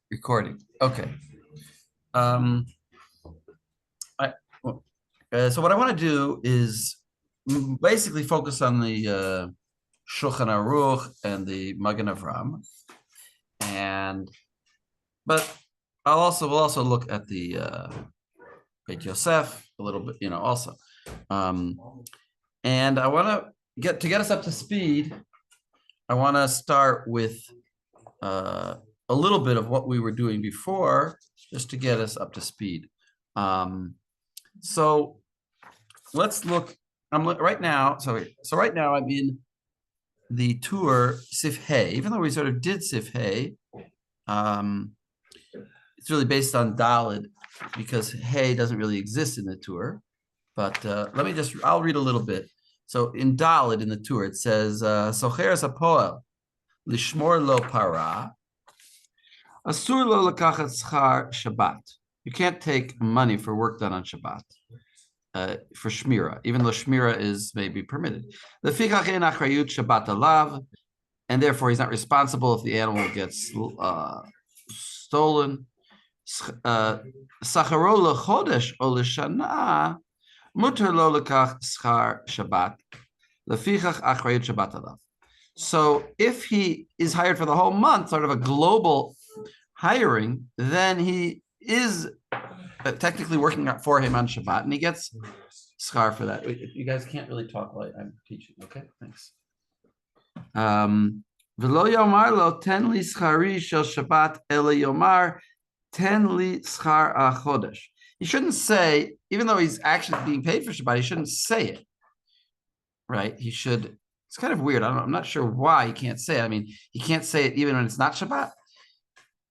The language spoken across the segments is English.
Recording. Okay. Um, so what I want to do is basically focus on the Shulchan Aruch and the Magen Avram, and but we'll also look at the Beit Yosef a little bit, also. Um, and I want to get us up to speed. I want to start with a little bit of what we were doing before, just to get us up to speed. So let's look. Right now. So right now I'm in the tour Sif Hey. Even though we sort of did Sif Hey, it's really based on Dalid because Hey doesn't really exist in the tour. But I'll read a little bit. So in Dalid in the tour, it says, Socheres Apoel, Lishmor lo para, Asur lo lekachat schar Shabbat. You can't take money for work done on Shabbat. For Shmira, even though Shmira is maybe permitted. The Fikach en achrayut Shabbat alav, and therefore he's not responsible if the animal gets stolen. Sacharo lechodesh o leshana muter lo lekach schar Shabbat. Lefichach achrayut Shabbat alav. So if he is hired for the whole month, sort of a global hiring, then he is technically working for him on Shabbat, and he gets schar for that. You guys can't really talk while I'm teaching. Okay, thanks. V'lo yomar lo ten li schari shel Shabbat ela yomar ten li schar achodesh. He shouldn't say, even though he's actually being paid for Shabbat, he shouldn't say it. Right? He should. It's kind of weird. I'm not sure why he can't say it. I mean, he can't say it even when it's not Shabbat.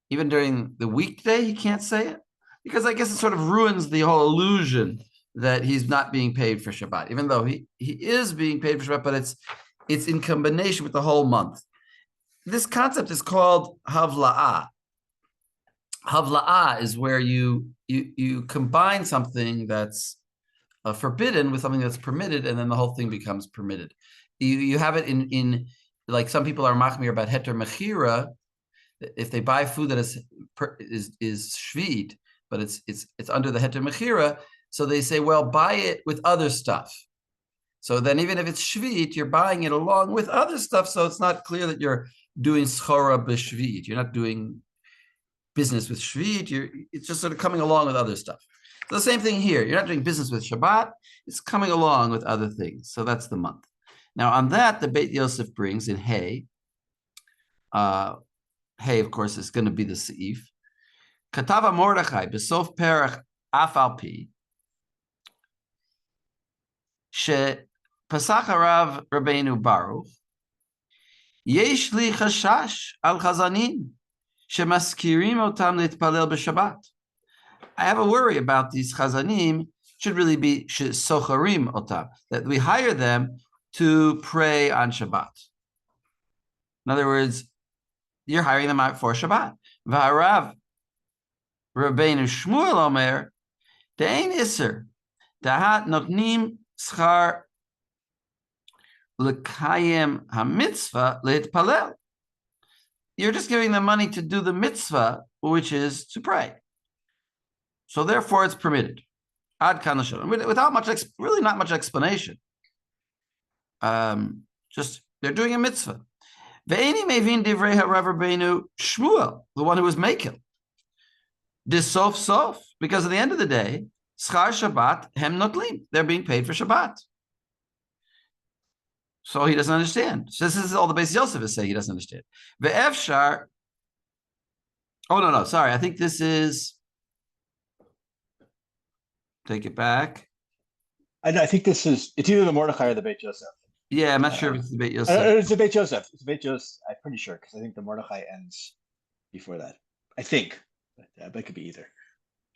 Even during the weekday, he can't say it. Because I guess it sort of ruins the whole illusion that he's not being paid for Shabbat, even though he is being paid for Shabbat, but it's in combination with the whole month. This concept is called havla'ah. Havla'ah is where you combine something that's forbidden with something that's permitted, and then the whole thing becomes permitted. You have it in like some people are machmir about heter mechira. If they buy food that is shvit, but it's under the heter mechira, so they say, well, buy it with other stuff. So then even if it's shvit, you're buying it along with other stuff, so it's not clear that you're doing schora b'shvit. You're not doing business with shvit. It's just sort of coming along with other stuff. So the same thing here. You're not doing business with Shabbat. It's coming along with other things. So that's the month. Now on that, the Beit Yosef brings in Hey. Hey, of course, is going to be the seif. Katava Mordechai besof perach afal pi she pasach harav Rabbeinu Baruch yesh li chashash al chazanim shemaskirim otam litpalel b'Shabbat. I have a worry about these chazanim. Should really be socharim otam, that we hire them to pray on Shabbat. In other words, you're hiring them out for Shabbat. V'harav Rabbeinu Shmuel Omer, Dein Isser, Dahat Notnim Schar Lekayem HaMitzvah Leitpalel. You're just giving them money to do the mitzvah, which is to pray. So therefore it's permitted. Ad kan without really not much explanation. Just they're doing a mitzvah. Ve'eni mevin divrei harav Rabbeinu Shmuel, the one who was making. This sof, because at the end of the day, schar Shabbat hem notlim, they're being paid for Shabbat. So he doesn't understand. So this is all the Beis Yosef is saying he doesn't understand. Ve'efshar, no, sorry, I think this is, take it back. I think it's either the Mordechai or the Beit Yosef. Yeah, I'm not sure if it's the Beit Yosef. It's the Beit Yosef. It's the Beit Yosef. I'm pretty sure, because I think the Mordechai ends before that. I think. But it could be either.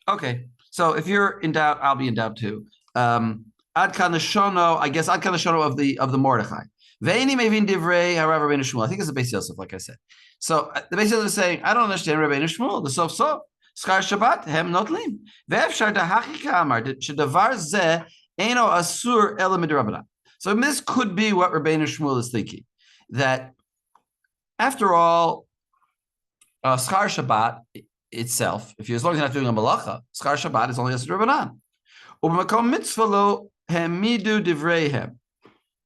Okay. So if you're in doubt, I'll be in doubt too. Ad kan Lashono, I guess Ad kan Lashono of the Mordechai. Ve'eni mevin divrei harav Rabbeinu Shmuel. I think it's the Beis Yosef, like I said. So the Beis Yosef is saying, I don't understand Rabbeinu Shmuel. The sof. Schar Shabbat hem notlim. Ve'efshar dahachika amar shedavar zeh eno asur ela midrabanan. So this could be what Rabbeinu Shmuel is thinking, that after all, schar Shabbat itself, as long as you're not doing a malacha, schar Shabbat is only as Rabbanan. U'b'makom mitzvah lo hemidu divreihem.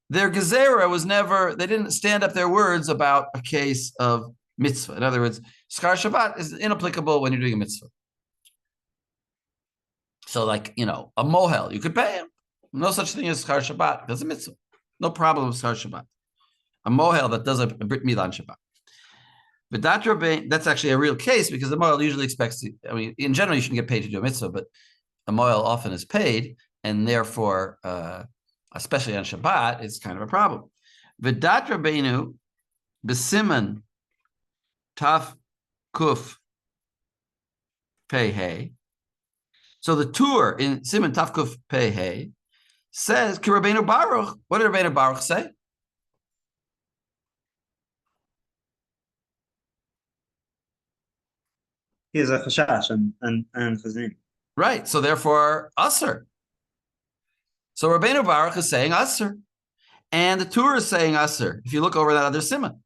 Their gezerah was never, they didn't stand up their words about a case of mitzvah. In other words, schar Shabbat is inapplicable when you're doing a mitzvah. So like, a mohel, you could pay him. No such thing as schar Shabbat. That's a mitzvah. No problem with schar Shabbat. A mohel that does a brit milah on Shabbat. But that's actually a real case because the mohel usually expects to, in general, you shouldn't get paid to do a mitzvah, but a mohel often is paid, and therefore, especially on Shabbat, it's kind of a problem. V'dat Rabbeinu b'siman taf kuf pei hey. So the tour in Siman taf kuf pei hey says, Ki Rabbeinu Baruch. What did Rabbeinu Baruch say? He is a chashash and chazin. Right. So therefore, aser. So Rabbeinu Baruch is saying aser, and the tour is saying aser. If you look over that other siman,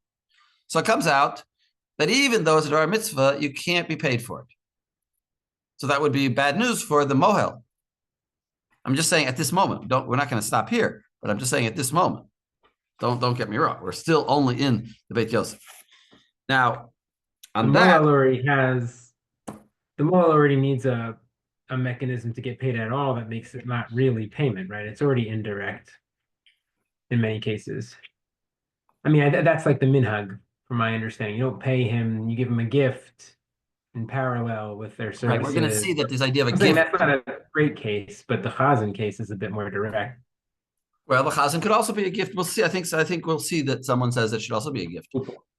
so it comes out that even though it's a mitzvah, you can't be paid for it. So that would be bad news for the mohel. I'm just saying at this moment. We're not going to stop here, but I'm just saying at this moment. Don't get me wrong. We're still only in the Beit Yosef. Now, on that, the mohel already needs a mechanism to get paid at all that makes it not really payment, right? It's already indirect in many cases. That's like the minhag, from my understanding. You don't pay him, you give him a gift in parallel with their services. Right, we're going to see that this idea of a gift. That's not a great case, but the chazan case is a bit more direct. Well, the chazan could also be a gift. We'll see. I think we'll see that someone says it should also be a gift.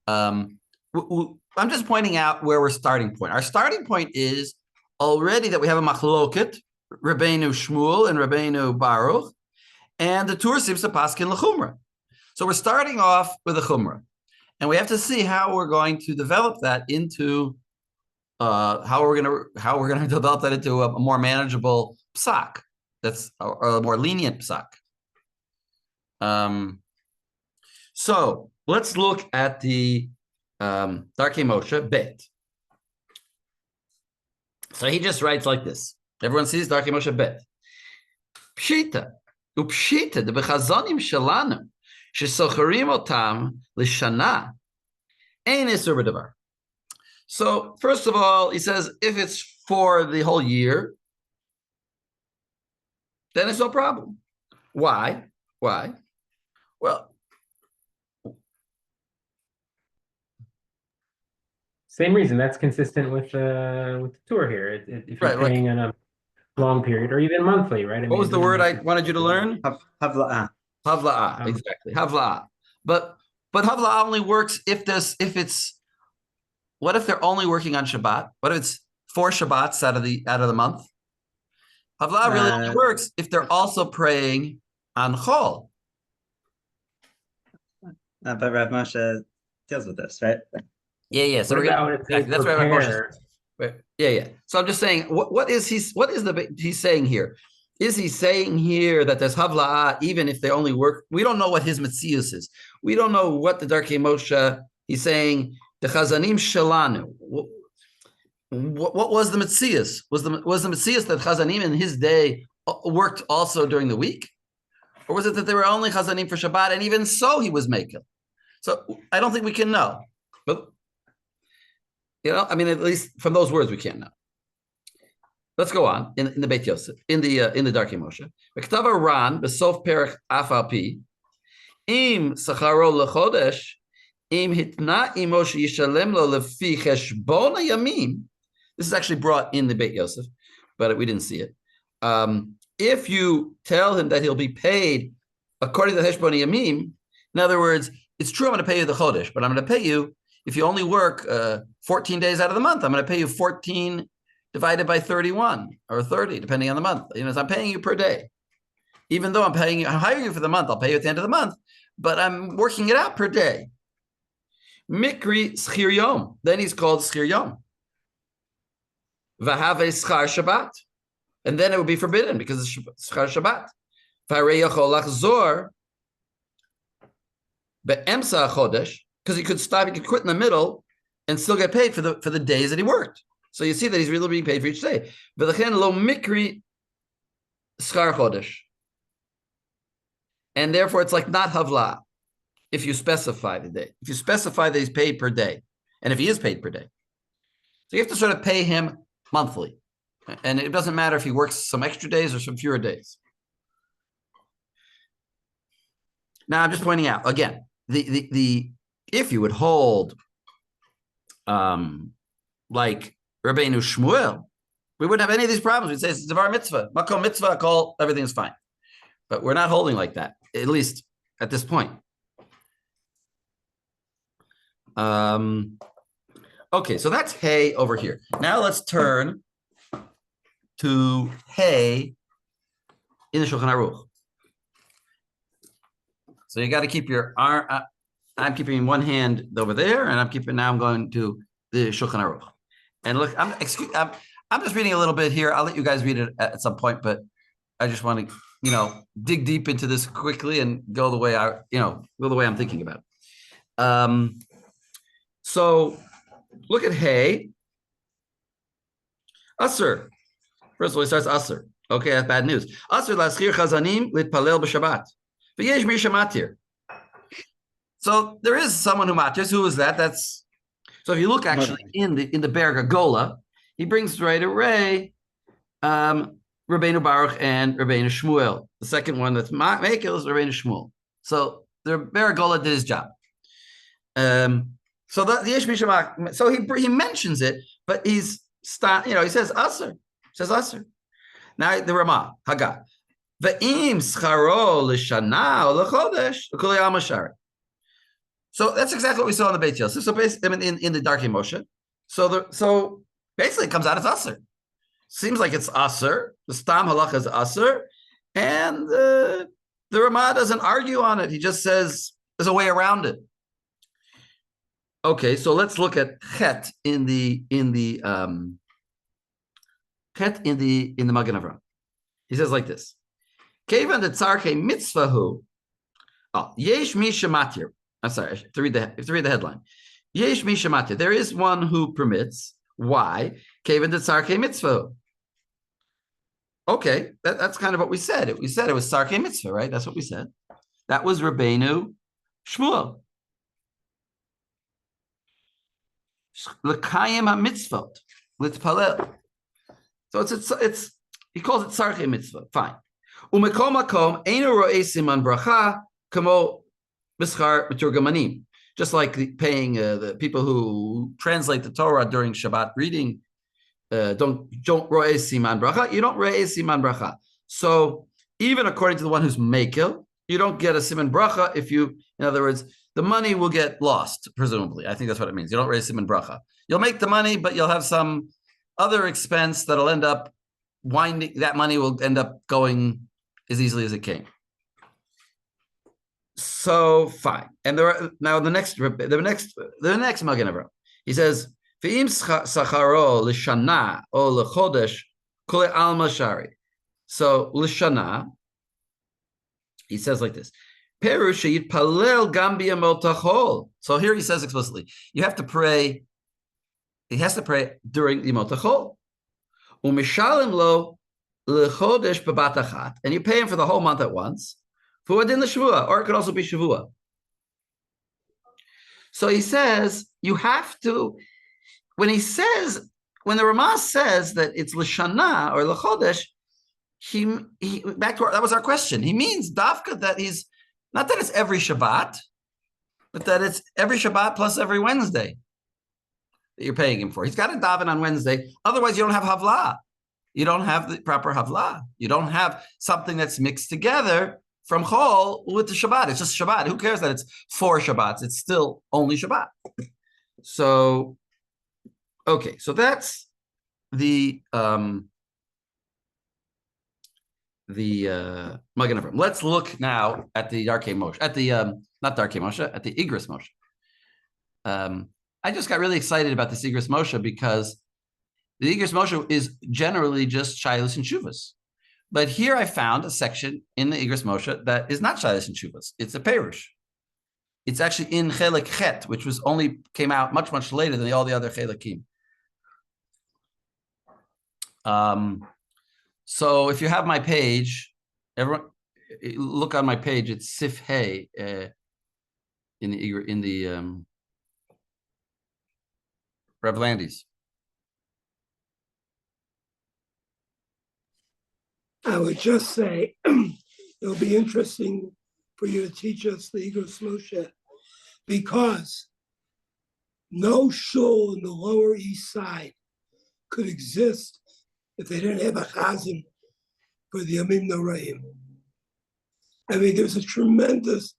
I'm just pointing out where we're starting point. Our starting point is already that we have a machloket, Rabbeinu Shmuel and Rabbeinu Baruch, and the Tur seems to paskin l'chumra. So we're starting off with a chumra, and we have to see how we're going to develop that into how we're going to develop that into a more manageable psak. That's a more lenient psak. So let's look at the Darkei Moshe Bet. So he just writes like this. Everyone sees Darkei Moshe Bet. Pshita, upshita de bechazonim shelanu shesocharim otam lishana ein isur b'davar. So first of all, he says if it's for the whole year, then it's no problem. Why? Well, same reason. That's consistent with the tour here. If you're paying in a long period or even monthly, right? What was the word I wanted you to learn? Havla'ah. Havla'ah, exactly. Havla'ah. But Havla'ah only works if it's. What if they're only working on Shabbat? What if it's 4 Shabbats out of the month? Havla'ah really only works if they're also praying on Chol. But Rav Moshe deals with this, right? Yeah. So that's right. Yeah. So I'm just saying, what is he's saying here? Is he saying here that there's havla'ah even if they only work? We don't know what his metzius is. We don't know what the Darkei Moshe. He's saying the chazanim shelanu. What was the metzius? Was the metzius that chazanim in his day worked also during the week, or was it that they were only chazanim for Shabbat and even so he was making? So I don't think we can know, but. At least from those words, we can't know. Let's go on in the Beit Yosef, in the Darkei Moshe. V'ketava Ran b'sof perek afalpi im sacharo lechodesh im hitna imo sheyishalem lo lefi cheshbon hayamim. This is actually brought in the Beit Yosef, but we didn't see it. If you tell him that he'll be paid according to the cheshbon hayamim, in other words, it's true I'm going to pay you the chodesh, but I'm going to pay you. If you only work 14 days out of the month, I'm going to pay you 14 divided by 31 or 30, depending on the month. So I'm paying you per day. Even though I'm hiring you for the month, I'll pay you at the end of the month, but I'm working it out per day. Mikri schir yom. Then he's called schir yom. V'have schar Shabbat. And then it would be forbidden because it's schar Shabbat. V'harei yachol lachzor be'emsa chodesh. Because he could stop, he could quit in the middle and still get paid for the days that he worked. So you see that he's really being paid for each day. V'lechen lo mikri schar chodesh. And therefore, it's like not havla if you specify the day. If you specify that he's paid per day, and if he is paid per day. So you have to sort of pay him monthly. And it doesn't matter if he works some extra days or some fewer days. Now, I'm just pointing out, again, the if you would hold like Rabbeinu Shmuel, we wouldn't have any of these problems. We'd say it's Devar Mitzvah, Makom Mitzvah, call, everything's fine. But we're not holding like that, at least at this point. Okay, so that's Hey over here. Now let's turn to Hey in the Shulchan Aruch. So you got to keep your arm. I'm keeping one hand over there, and I'm going to the Shulchan Aruch. And look, I'm just reading a little bit here. I'll let you guys read it at some point, but I just want to, dig deep into this quickly and go the way I'm thinking about it. So look at Hey. Asr. First of all, he starts Asr. Okay, that's bad news. Asr laschir chazanim litpalel b'Shabbat. V'yesh misha matir. So there is someone who matirs. Who is that? That's so if you look actually in the Berga Gola, he brings right away Rabbeinu Baruch and Rabbeinu Shmuel. The second one that's Mekel is Rabbeinu Shmuel. So the Berga Gola did his job. So the Yesh Misha, so he mentions it, but he says Aser. Says Aser. Now the Ramah, Haggah. Ve'im scharo l'shana or l'chodesh l'kulei amashari. So that's exactly what we saw in the Beit Yosef. So basically, in the Darkei Moshe. So basically, it comes out as Aser. Seems like it's Aser. The Stam halacha is Aser, and the Ramah doesn't argue on it. He just says there's a way around it. Okay, so let's look at Chet in the Magen Avraham. He says like this. Kevan the tzarkei mitzvahu. Oh, yesh mi shematir. I'm sorry, to read the headline. Yesh mi shematir. There is one who permits. Why? Kevan the tzarkei mitzvahu. Okay, that's kind of what we said. We said it was tzarkei mitzvah, right? That's what we said. That was Rabbeinu Shmuel. L'kayim ha-mitzvot. L'tpalel. So it's he calls it tzarkei mitzvah. Fine. Umekom makom einu ro'ei siman bracha kamo mischar meturgamanim. Just like paying the people who translate the Torah during Shabbat reading, don't ro'ei siman bracha. You don't ro'ei siman bracha. So even according to the one who's mekel, you don't get a siman bracha if you, in other words, the money will get lost, presumably. I think that's what it means. You don't raise siman bracha. You'll make the money, but you'll have some other expense that'll end up that money will end up going as easily as it came. So fine. And now the next Magen Avraham, he says, V'im sacharo l'shana o l'chodesh kule alma shari. So l'shana, he says like this. Perush yitpalel gam b'yamot hachol. So here he says explicitly, you have to pray. He has to pray during the yamot hachol. Umishalim lo lechodesh b'bat achat, and you pay him for the whole month at once. Fuadin l'shavua, or it could also be shavua. So he says you have to. When the Ramah says that it's l'shana or l'chodesh, he back to that was our question. He means dafka that he's not that it's every Shabbat, but that it's every Shabbat plus every Wednesday that you're paying him for. He's got to daven on Wednesday. Otherwise, you don't have havla. You don't have the proper havla. You don't have something that's mixed together from Chol with the Shabbat. It's just Shabbat. Who cares that it's 4 Shabbats? It's still only Shabbat. So, okay. So that's the Magen Avraham. Let's look now at the Darkei Moshe, at the not Darkei Moshe, at the Igros Moshe. I just got really excited about this Igros Moshe because the Igros Moshe is generally just Shailos and Shuvas. But here I found a section in the Igros Moshe that is not Shailos and Shuvas. It's a Perush. It's actually in Chelek Chet, which came out much, much later than all the other Chelekim. So if you have my page, everyone look on my page. It's Sif Hey in the Rev Landis. I would just say it'll be interesting for you to teach us the Igros Moshe, because no shul in the Lower East Side could exist if they didn't have a chazan for the Yamim Noraim. I mean, there's a tremendous.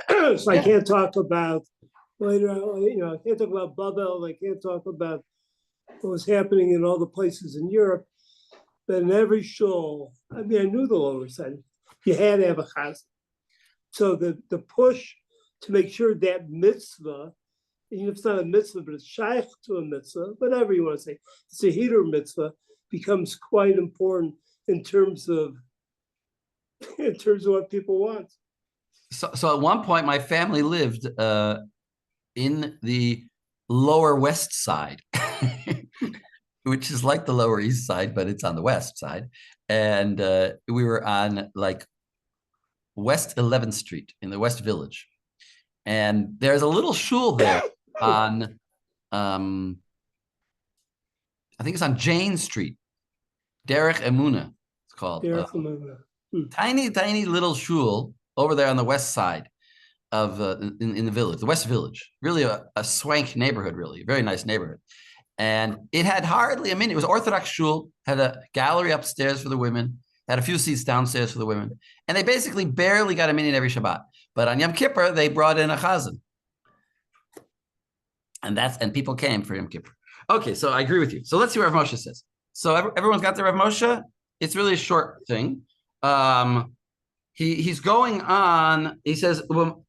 So I can't talk about later. I can't talk about Babel. I can't talk about what was happening in all the places in Europe. But in every shul, I mean, I knew the Lower East Side. You had to have a chazan. So the push to make sure that mitzvah, even if it's not a mitzvah, but it's shaykh to a mitzvah, whatever you want to say, it's a heater mitzvah, becomes quite important in terms of what people want. So at one point, my family lived in the Lower West Side, which is like the Lower East Side, but it's on the West Side. And we were on like West 11th Street in the West Village. And there's a little shul there on, I think it's on Jane Street, Derech Emuna, it's called. Tiny little shul over there on the west side of in the village, the West Village. Really a swank neighborhood, really, a very nice neighborhood. And it had hardly a minute. It was Orthodox shul, had a gallery upstairs for the women, had a few seats downstairs for the women, and they basically barely got a minute every Shabbat. But on Yom Kippur, they brought in a chazan, and people came for Yom Kippur. Okay, so I agree with you. So let's see what Rav Moshe says. So everyone's got the Rav Moshe. It's really a short thing. He's going on. He says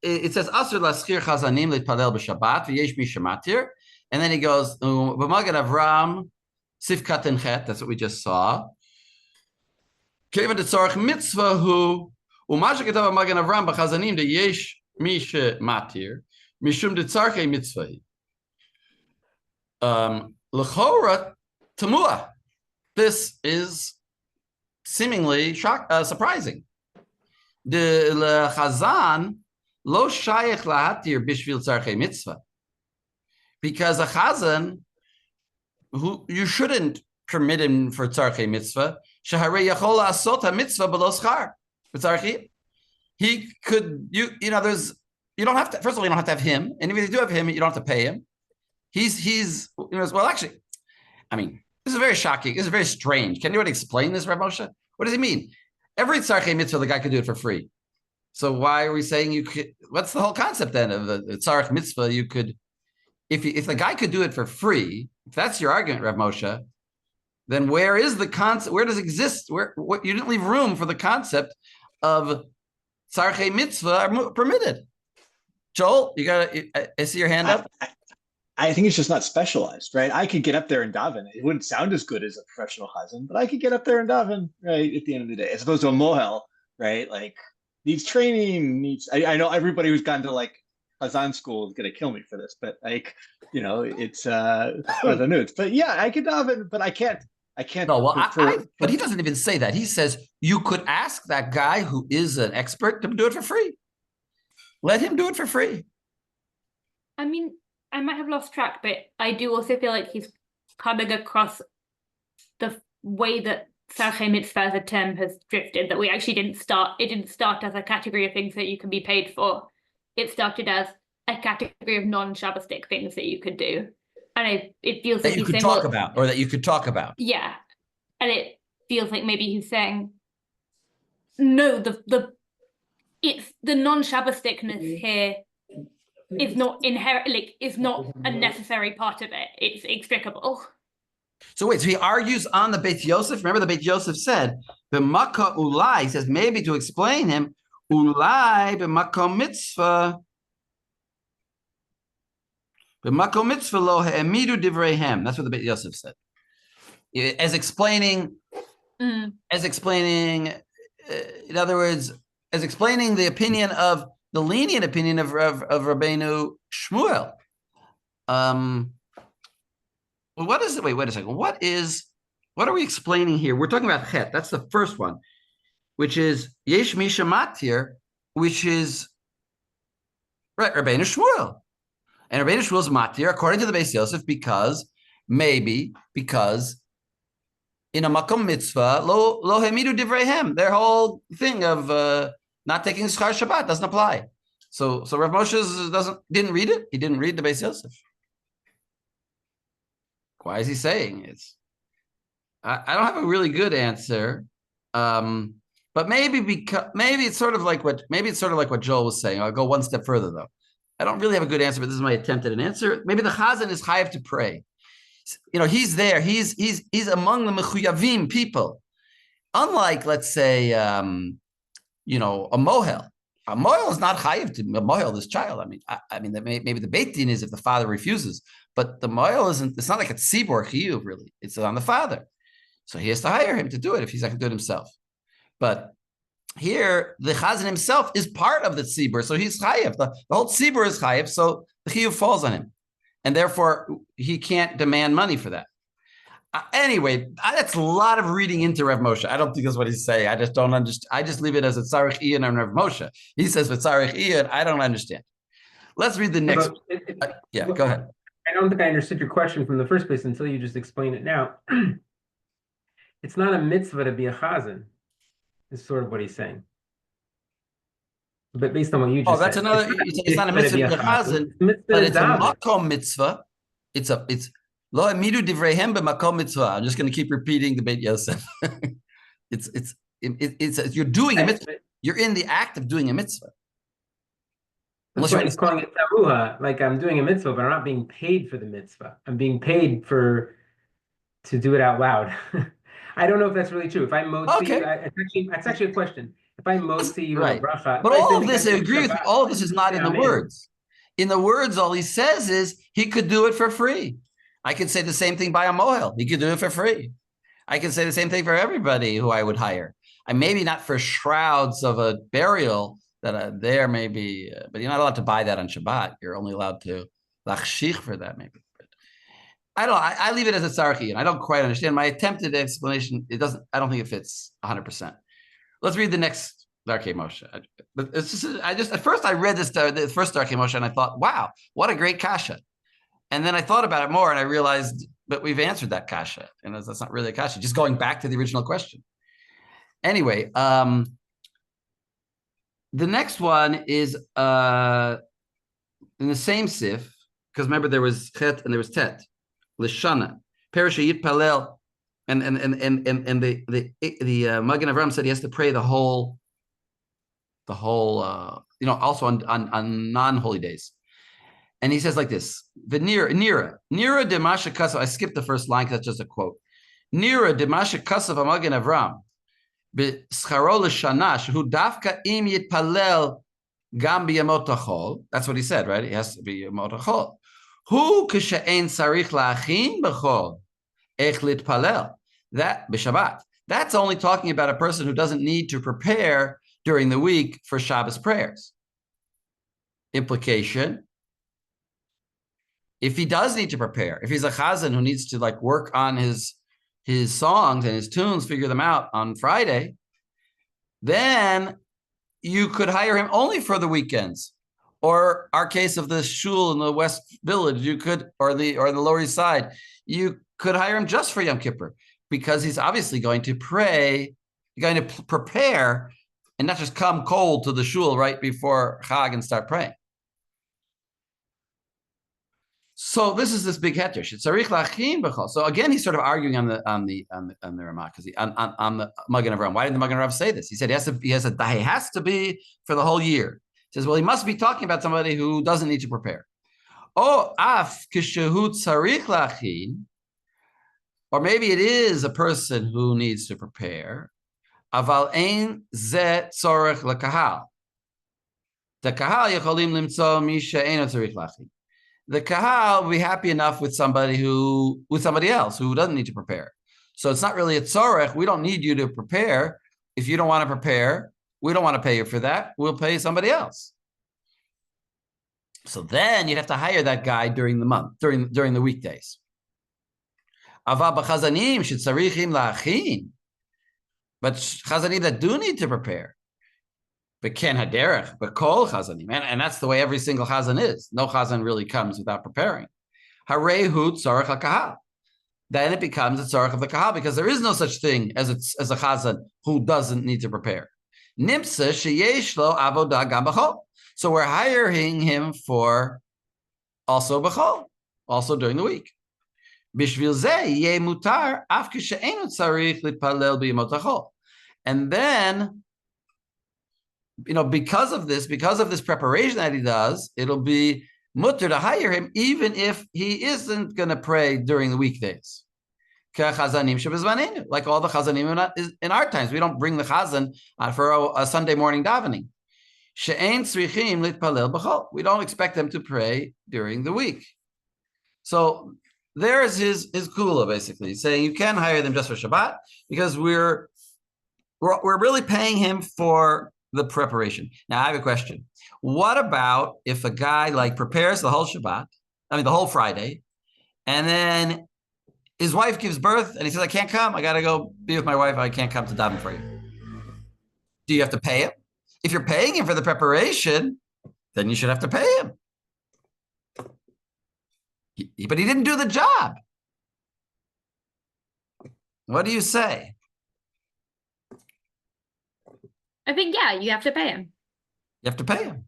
it says Asur laschir chazanim litpadel b'Shabbat v'yesh mi shematir, and then he goes b'Magen Avram sif katan chet. That's what we just saw. Kevan detzorach mitzvah hu u'ma sheketav b'Magen Avram b'chazanim deyesh mi shematir mishum detzarchei mitzvah. L'chora tamua. This is seemingly surprising. The chazan lo shayich lahatir bishvil tzarchei mitzvah, because a chazan who you shouldn't permit him for tzarchei mitzvah. Shaharei yachol asot mitzvah below schar b'tzarchei. He could you know there's you don't have to. First of all, you don't have to have him, and if you do have him, you don't have to pay him. He's well actually, I mean. This is very shocking. This is very strange. Can anyone explain this, Rav Moshe? What does he mean? Every tzarchei mitzvah, the guy could do it for free. So why are we saying you could? What's the whole concept then of the tzarech mitzvah? You could, if the guy could do it for free, if that's your argument, Rav Moshe, then where is the concept? Where does it exist? What you didn't leave room for the concept of tzarchei mitzvah are permitted. Joel, you got I see your hand up. I think it's just not specialized, right? I could get up there and daven. It wouldn't sound as good as a professional chazan, but I could get up there and daven, right, at the end of the day. As opposed to a mohel, right? Like, needs training, I know everybody who's gone to, like, chazan school is going to kill me for this, but, like, it's, I don't know. But, yeah, I could daven, but I can't. No, well, but he doesn't even say that. He says you could ask that guy who is an expert to do it for free. Let him do it for free. I mean, I might have lost track, but I do also feel like he's coming across the way that tzarchei mitzvah as a term has drifted, that we actually didn't start as a category of things that you can be paid for. It started as a category of non-Shabbostic things that you could do. And it feels like that you could talk about, or that you could talk about. Yeah. And it feels like maybe he's saying, no, it's the non-Shabbosticness here is not inherent, like is not a necessary part of it. It's inextricable. So wait, so he argues on the Beit Yosef. Remember, the Beit Yosef said b'maka ulai. He says maybe to explain him ulai b'maka mitzvah. B'maka mitzvah lo ha'emidu divreihem. That's what the Beit Yosef said. As explaining, in other words, as explaining the opinion of the lenient opinion of Rabbeinu Shmuel. What is it? Wait a second. What is what are we explaining here? We're talking about chet. That's the first one, which is yesh misha matir, which is right, Rabbeinu Shmuel. And Rabbeinu Shmuel's matir, according to the Beis Yosef, because in a makom mitzvah, lo hemidu divreihem, their whole thing of not taking schar Shabbat doesn't apply. So Rav Moshe didn't read it. He didn't read the Beis Yosef. Why is he saying it? I don't have a really good answer, but maybe it's sort of like what Joel was saying. I'll go one step further though. I don't really have a good answer, but this is my attempt at an answer. Maybe the Chazan is chayav to pray. He's there. He's among the mechuyavim people. Unlike, let's say, a mohel. A mohel is not chayav to a mohel, this child. I mean, maybe the Beit Din is if the father refuses, but the mohel isn't. It's not like a tzibor chiyuv really. It's on the father, so he has to hire him to do it if he's not going to do it himself. But here, the Chazan himself is part of the tzibur, so he's chayav. The whole tzibur is chayav, so the chiyuv falls on him, and therefore he can't demand money for that. Anyway, that's a lot of reading into Rav Moshe. I don't think that's what he's saying. I just don't understand. I just leave it as a tzarich iyan on Rav Moshe. He says with tzarich iyan, I don't understand. Let's read the next. Go ahead. I don't think I understood your question from the first place until you just explained it now. It's not a mitzvah to be a chazan, is sort of what he's saying. But based on what you just said. That's another. It's not a mitzvah to be a chazan, but it's a makom mitzvah. It's lo emidu divreihem b'makom mitzvah. I'm just going to keep repeating the Beit Yosef. it's you're doing a mitzvah. You're in the act of doing a mitzvah. That's why he's calling it taruha, like I'm doing a mitzvah, but I'm not being paid for the mitzvah. I'm being paid to do it out loud. I don't know if that's really true. If I motzi, it's actually a question. If I motzi you a bracha, but all of this, I agree with you. All of this is not in the words. In the words, all he says is he could do it for free. I could say the same thing by a mohel. He could do it for free. I can say the same thing for everybody who I would hire. And maybe not for shrouds of a burial that are there, maybe, but you're not allowed to buy that on Shabbat. You're only allowed to lachshich for that, maybe. But I don't know. I leave it as a tzarchi, and I don't quite understand. My attempted explanation, I don't think it fits 100%. Let's read the next Darkei Moshe. But at first I read the first Darkei Moshe, and I thought, wow, what a great kasha. And then I thought about it more, and I realized, but we've answered that kasha, and that's not really a kasha. Just going back to the original question. Anyway, the next one is in the same sif, because remember there was chet and there was tet, lishana, perisha yitpalel, and the Magen Avram said he has to pray the whole, also on non-holy days. And he says like this: Nira demasha kasav. I skipped the first line because that's just a quote. Nira demasha kasav Magen Avram b'scharo l'shana shehu dafka im yitpalel gam b'yamot hachol. That's what he said, right? It has to be yamot hachol. Hu k'she'en sarich la'achin b'chol ech litpalel. That b'Shabbat. That's only talking about a person who doesn't need to prepare during the week for Shabbos prayers. Implication: if he does need to prepare, if he's a chazan who needs to work on his songs and his tunes, figure them out on Friday, then you could hire him only for the weekends. Or our case of the shul in the West Village, you could, or the Lower East Side, you could hire him just for Yom Kippur, because he's obviously going to pray, going to prepare, and not just come cold to the shul right before Chag and start praying. So this is this big heter. So again, he's sort of arguing on the Ramah, because on the Magen Avram. Why did the Magen Avram say this? He said he has to be for the whole year. He says, well, he must be talking about somebody who doesn't need to prepare. Or maybe it is a person who needs to prepare. Aval ein ze tzorech lekahal. The kahal yecholim limtzo mi she'eino tzarich lachin. The kahal will be happy enough with somebody else who doesn't need to prepare. So it's not really a tzorech. We don't need you to prepare. If you don't want to prepare, we don't want to pay you for that. We'll pay somebody else. So then you'd have to hire that guy during the month, during the weekdays. Ava b'chazanim shetzarichim la'achin. But chazanim that do need to prepare. But ken haderech, but kol chazanim. And that's the way every single chazan is. No chazan really comes without preparing. Harehu tzarech hakahal. Then it becomes a tzarech of the kahal, because there is no such thing as a chazan who doesn't need to prepare. Nimsa sheyesh lo avodah gam b'chol. So we're hiring him for also b'chol, also during the week. Bishvil zeh yeh mutar af kishe'enu tzarich litpalel b'yemot hachol. And then, because of this preparation that he does, it'll be mutter to hire him even if he isn't going to pray during the weekdays. Like all the chazanim in our times. We don't bring the chazan for a Sunday morning davening. We don't expect them to pray during the week. So there's his kula, basically, saying you can hire them just for Shabbat because we're really paying him for the preparation. Now I have a question. What about if a guy prepares the whole Shabbat, the whole Friday, and then his wife gives birth and he says, I can't come. I got to go be with my wife. I can't come to daven for you. Do you have to pay him? If you're paying him for the preparation, then you should have to pay him. But he didn't do the job. What do you say? I think, you have to pay him. You have to pay him.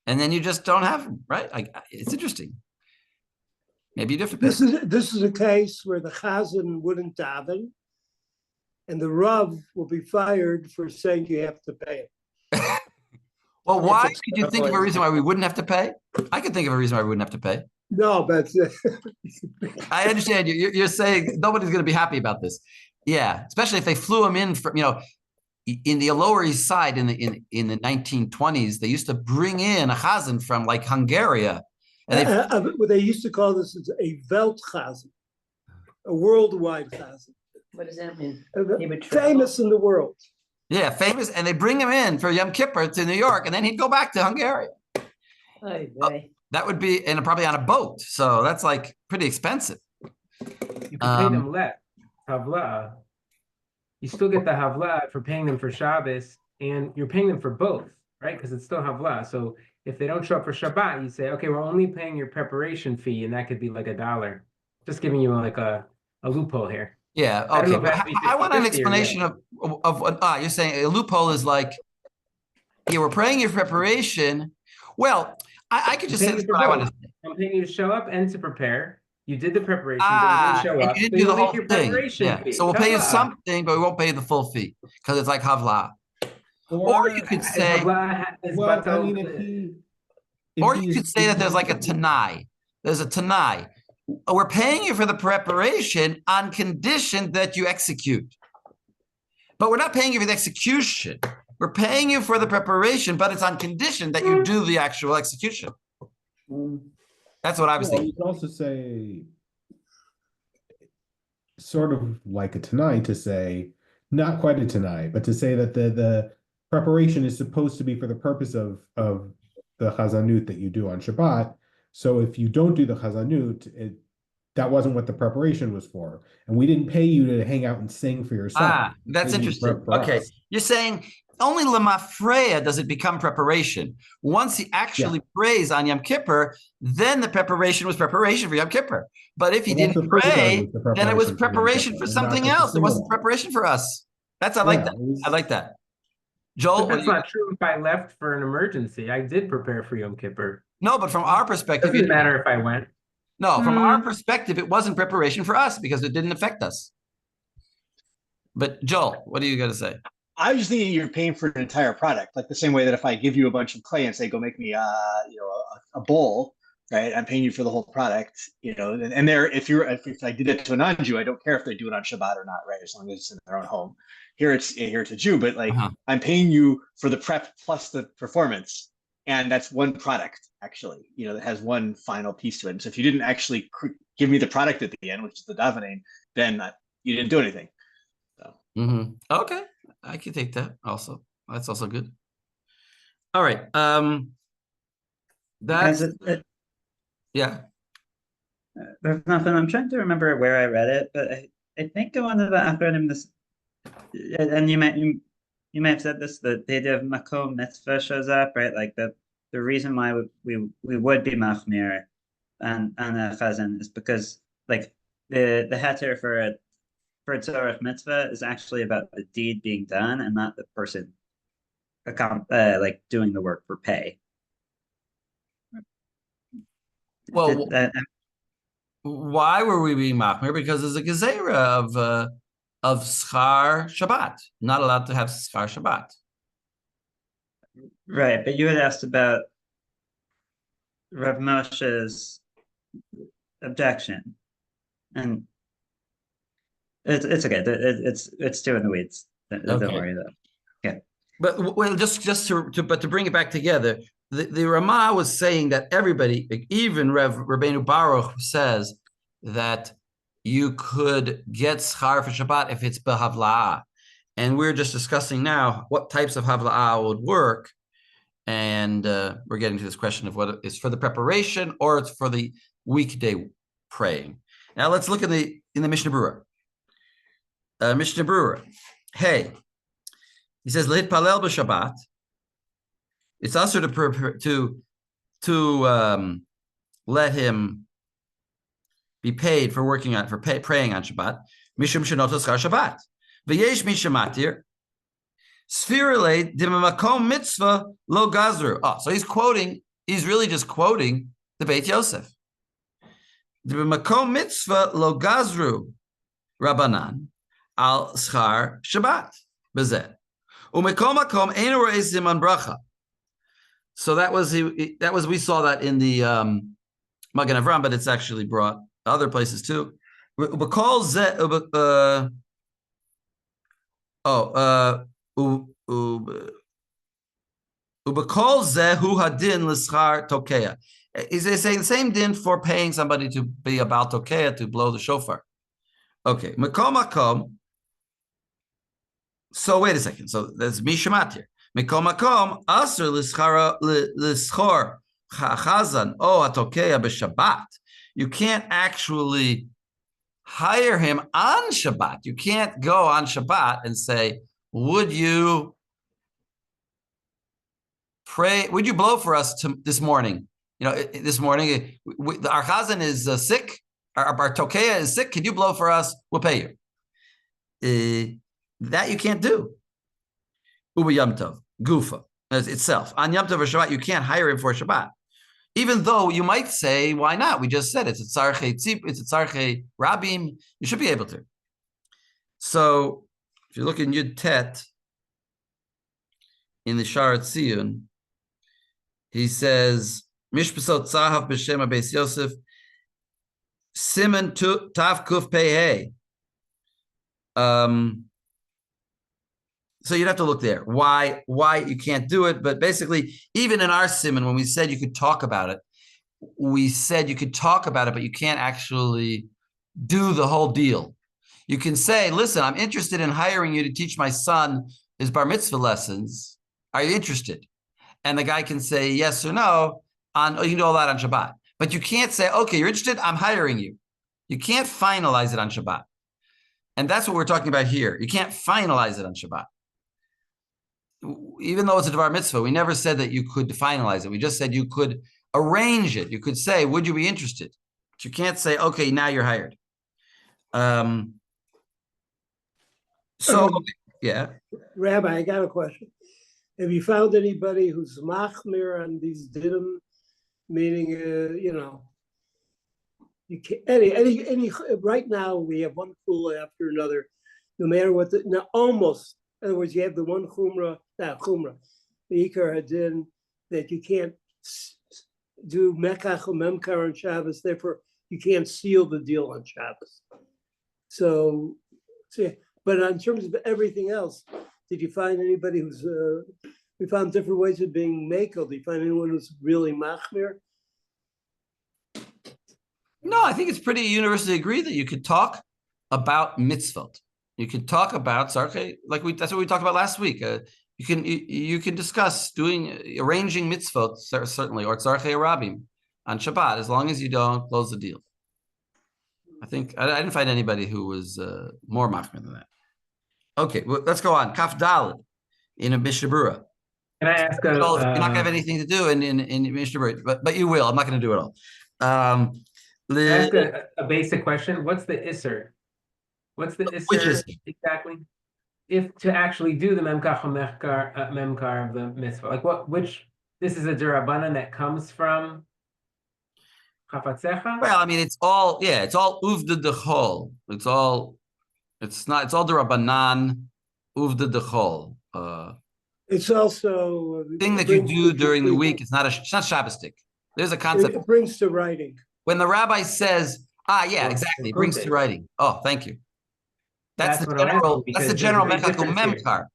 And then you just don't have him, right? It's interesting. Maybe you different. This is a case where the chazan wouldn't daven, and the Rav will be fired for saying you have to pay him. Well, why could you think of a reason why we wouldn't have to pay? I could think of a reason why we wouldn't have to pay. No, but I understand you're saying nobody's going to be happy about this. Yeah, especially if they flew him in from, in the Lower East Side in the 1920s, they used to bring in a chazan from Hungary. And they used to call this a Weltchazan, a worldwide chazan. What does that mean? Famous in the world. Yeah, famous, and they bring him in for Yom Kippur to New York, and then he'd go back to Hungary. That would be, and probably on a boat, so that's pretty expensive. You can pay them havla. You still get the havla for paying them for Shabbos, and you're paying them for both, right? Because it's still havla. So if they don't show up for Shabbat, you say, okay, we're only paying your preparation fee, and that could be $1. Just giving you a loophole here. Yeah, okay. I want an explanation of you're saying a loophole is we're paying your preparation. Well, I could just say what I want to say. I'm paying you to show up and to prepare. You did the preparation, but you didn't show up. You didn't do the whole thing. Fee. So we'll pay you something, but we won't pay you the full fee because it's like havla. Or you could say, or you could say that there's a tanai. There's a tanai. We're paying you for the preparation on condition that you execute. But we're not paying you for the execution. We're paying you for the preparation, but it's on condition that you do the actual execution. That's what I was thinking. You could also say, sort of like a tanai, to say, not quite a tanai, but to say that the preparation is supposed to be for the purpose of the chazanut that you do on Shabbat. So if you don't do the chazanut, that wasn't what the preparation was for. And we didn't pay you to hang out and sing for yourself. That's interesting. Okay. You're saying only lemafreya does it become preparation. Once he actually prays on Yom Kippur, then the preparation was preparation for Yom Kippur. But if he didn't pray, then it was preparation for something else. It wasn't preparation for us. I like that. I like that. Joel, but that's not true if I left for an emergency. I did prepare for Yom Kippur. No, but from our perspective, it doesn't matter if I went. No, from our perspective, it wasn't preparation for us because it didn't affect us. But Joel, what are you going to say? I was just thinking you're paying for an entire product, like the same way that if I give you a bunch of clay and say, go make me a bowl, right? I'm paying you for the whole product, and there, if I did it to a non-Jew, I don't care if they do it on Shabbat or not, right? As long as it's in their own home. Here it's a Jew, but I'm paying you for the prep plus the performance. And that's one product, actually, that has one final piece to it. And so if you didn't actually give me the product at the end, which is the davening, then you didn't do anything. So. Okay, I can take that also. That's also good. All right. Yeah. Nachum, I'm trying to remember where I read it, but I think one of the acronym this, and you may have said this, the idea of makom mitzvah shows up, right? Like the reason why we would be machmir and a chazan is because like the heter for tzorech mitzvah is actually about the deed being done and not the person like doing the work for pay. Well, why were we being machmir? Because there's a gezerah of schar Shabbat. Not allowed to have schar Shabbat. Right, but you had asked about Rav Moshe's objection, and it's okay. It's too in the weeds. Don't worry though. Yeah. But well, just to bring it back together, the Ramah was saying that everybody, even Rabbeinu Baruch, says that you could get schar for Shabbat if it's behavla'ah, and we're just discussing now what types of havla'ah would work, and we're getting to this question of whether it's for the preparation or it's for the weekday praying. Now let's look in the Mishnah Berurah. Mishnah Berurah, hey, he says Leit Palel b'Shabbat. It's also to let him be paid for praying on Shabbat. Mishum shenotos schar Shabbat. V'yesh mishamatir. Sphirale d'makom mitzvah lo gazru. Oh, so he's really just quoting the Beit Yosef. D'makom mitzvah lo gazru Rabbanan al schar Shabbat. Bezeh. Umekom makom einu reis ziman bracha. So we saw that in the Magen Avram, but it's actually brought other places too. Ubekol zeh Ubekol zehu hadin l'schar tokeya. He's saying the same din for paying somebody to be about tokeya, to blow the shofar. Okay, makom makom. So wait a second. So that's mishamat here. Makom makom aser l'schor chazan o atokeya b'Shabbat. You can't actually hire him on Shabbat. You can't go on Shabbat and say, would you pray? Would you blow for us this morning? This morning, our chazan is sick. Our tokeya is sick. Can you blow for us? We'll pay you. That you can't do. Uba Yom Tov, Gufa, as itself. On Yom Tov or Shabbat, you can't hire him for Shabbat. Even though you might say, why not? We just said it's a tzarchei tzip, it's a tzarchei rabim. You should be able to. So if you look in Yud Tet, in the Sharat Tziyun, he says, Mishpasot Tzahav b'Shem Beis Yosef, Siman Tav Kuf Pei So you'd have to look there. Why you can't do it? But basically, even in our Siman, when we said you could talk about it, we said you could talk about it, but you can't actually do the whole deal. You can say, listen, I'm interested in hiring you to teach my son his bar mitzvah lessons. Are you interested? And the guy can say yes or no. You can do all that on Shabbat. But you can't say, okay, you're interested, I'm hiring you. You can't finalize it on Shabbat. And that's what we're talking about here. You can't finalize it on Shabbat. Even though it's a Devar Mitzvah, we never said that you could finalize it. We just said you could arrange it. You could say, would you be interested? But you can't say, okay, now you're hired. Yeah. Rabbi, I got a question. Have you found anybody who's machmir on these dinim, meaning, you can't, any right now we have one chumrah after another, no matter what almost. In other words, you have the one chumrah, the ikar hadin, that you can't do mekach or memkar on Shabbos. Therefore, you can't seal the deal on Shabbos. So yeah. But in terms of everything else, did you find anybody who's? We found different ways of being makel. Did you find anyone who's really machmir? No, I think it's pretty universally agreed that you could talk about mitzvot. You could talk about tzarchei, that's what we talked about last week. You can discuss arranging mitzvot certainly, or tzarchei rabim on Shabbat, as long as you don't close the deal. I think I didn't find anybody who was more machmir than that. Okay, well, let's go on. Kaf Daled in a Mishnah Berurah. Can I ask You're not gonna have anything to do in Mishnah Berurah, but you will. I'm not going to do it all. Can I ask a basic question? What's the Isser? What's the Isser exactly? If to actually do the memkar of the mitzvah, like this is a derabanan that comes from chafatzecha? Well, I mean, it's all uvda dechol. It's all derabanan uvda dechol. It's also Thing that you do during the week. It's not Shabbostic. There's a concept. It brings to writing. When the rabbi says, exactly, it brings to writing. Oh, thank you. That's the general. That's the general memkar.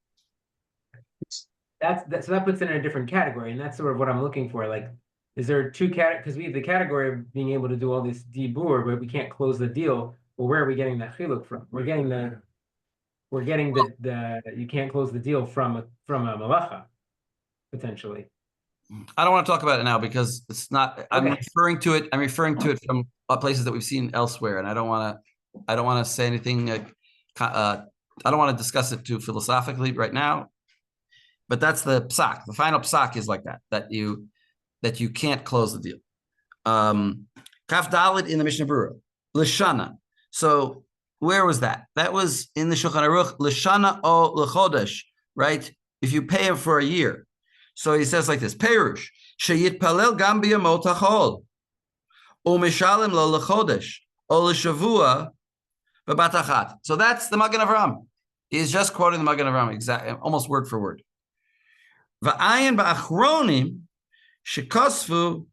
So that puts it in a different category, and that's sort of what I'm looking for. Like, is there two because we have the category of being able to do all this dibur, but we can't close the deal. Well, where are we getting that chiluk from? We're getting the you can't close the deal from a malacha, potentially. I don't want to talk about it now because it's not. I'm referring to it from places that we've seen elsewhere, and I don't want to say anything. I don't want to discuss it too philosophically right now. But that's the psak. The final psak is like that you can't close the deal. Kaf Dalet in the Mishnah Berurah. Lishana. So where was that? That was in the Shulchan Aruch. Lishana o lechodesh, right? If you pay him for a year. So he says like this: Perush sheyitpalel gam biyamot hachol, umishalim lo lechodesh o leshavua b'bat achat. So that's the Magen Avraham. He's just quoting the Magen Avraham exactly, almost word for word. Va'ayin ba'achronim shekosfu